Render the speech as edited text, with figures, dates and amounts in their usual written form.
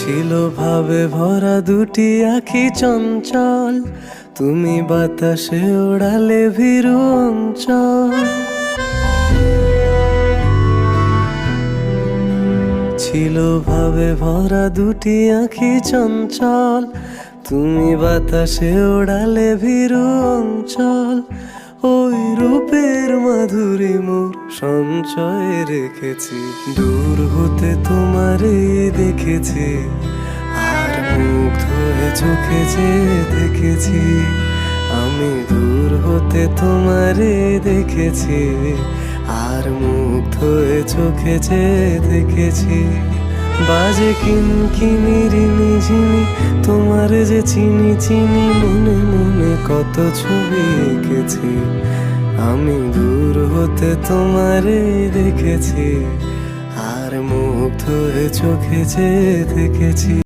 ছিল ভাবে ভরা দুটি আঁখি চঞ্চল, তুমি বাতাসে ওড়ালে ভীরু অঞ্চল। ছিল ভাবে ভরা দুটি আঁখি চঞ্চল, তুমি বাতাসে ওড়ালে ভীরু অঞ্চল। ওই রূপের মাধুরী মোর সঞ্চয়ে রেখেছি, দূর হতে তোমারে দেখেছি, আর মুগ্ধ হয়ে চোখে যে দেখেছি। আমি দূর হতে তোমারে দেখেছি, আর মুগ্ধ হয়ে চোখে যে দেখেছি। বাজে কিনকিনি রিনি ঝিনি, তোমার যে চিনি চিনি, মনে মনে কত ছবি এঁকেছি। আমি দূর হতে তোমারে দেখেছি, আর মুগ্ধ হয়ে চোখে যে দেখেছি।